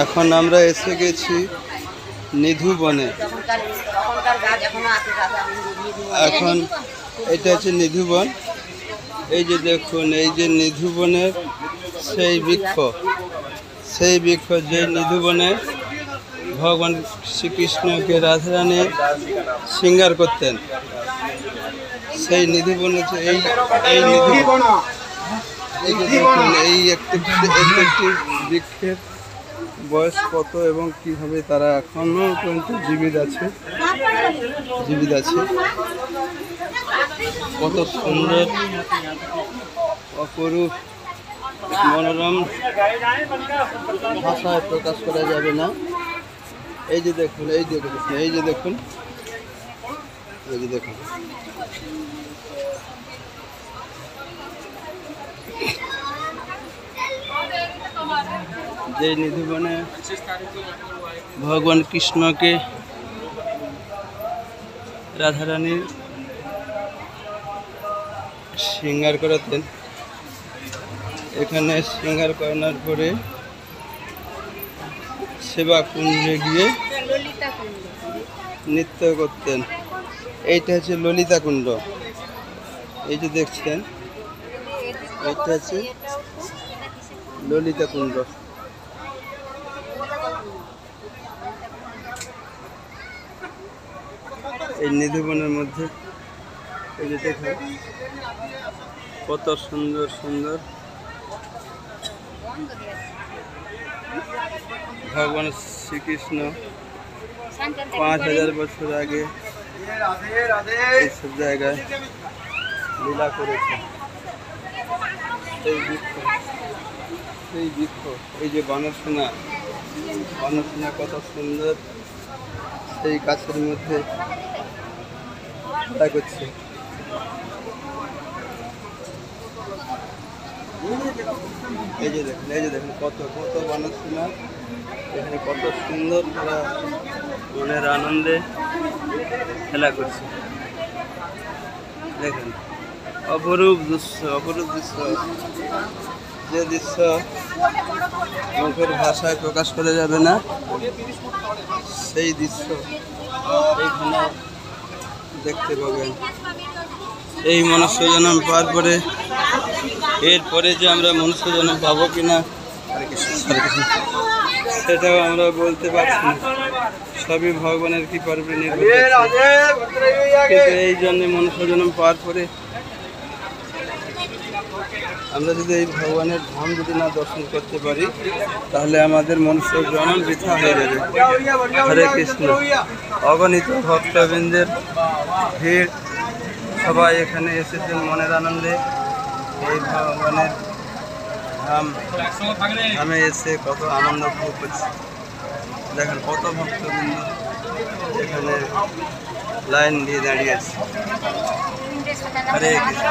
এখন আমরা এসে গেছি নিধু বনে। এখন এটা হচ্ছে নিধু বন। এই যে দেখুন, এই যে নিধু বনের সেই বৃক্ষ যে নিধু বনে ভগবান শ্রীকৃষ্ণকে রাধারানী শৃঙ্গার করতেন। সেই নিধু বন হচ্ছে এই নিধু। এই যে দেখুন, এই একটি বৃক্ষের বয়স কত এবং কিভাবে তারা এখনো পর্যন্ত জীবিত আছে। কত সুন্দর, অপরূপ, মনোরম, ভাষায় প্রকাশ করা যাবে না। এই যে দেখুন, এই যে দেখুন। যে নিধুবনে ভগবান কৃষ্ণকে রাধারানীর শৃঙ্গার করাতেন। এখানে শৃঙ্গার করানোর পরে সেবা কুঞ্জে গিয়ে নৃত্য করতেন। এইটা হচ্ছে ললিতা কুণ্ড। এই যে দেখছেন, এইটা হচ্ছে ললিতা কুণ্ড। এই নিধুবনের মধ্যে এই যে দেখুন কত সুন্দর সুন্দর ভগবান শ্রীকৃষ্ণ 5000 বছর আগে এইসব জায়গায় লীলা করেছে। সেই বৃক্ষ, এই যে বানরসোনা কত সুন্দর সেই গাছের মধ্যে খেলা করছে। এই যে দেখুন কত বানরসোনা এখানে কত সুন্দর তারা মনের আনন্দে খেলা করছে। দেখেন, অপরূপ দৃশ্য। যে দৃশ্য মুখের ভাষায় প্রকাশ করা যাবে না, সেই দৃশ্য এইখানে দেখতে পাবেন। এই মনুষ্য জন্ম পাওয়ার পরে এরপরে যে আমরা মনুষ্য জন্ম পাবো কিনা সেটাও আমরা বলতে পারছি না। সবই ভগবানের কৃপার উপরে নির্ভর করছে। কিন্তু এই জন্য মনুষ্য জন্ম পাওয়ার পরে আমরা যদি এই ভগবানের ধাম যদি না দর্শন করতে পারি তাহলে আমাদের মনুষ্য জন্ম বৃথা হয়ে যাবে। হরে কৃষ্ণ। অগণিত ভক্তবৃন্দের ভিড়, সবাই এখানে এসেছেন মনের আনন্দে। এই ভগবানের ধামে এসে কত আনন্দ ভোগ করছে। দেখেন কত ভক্তবৃন্দ এখানে লাইন দিয়ে দাঁড়িয়ে আছে। হরে কৃষ্ণ।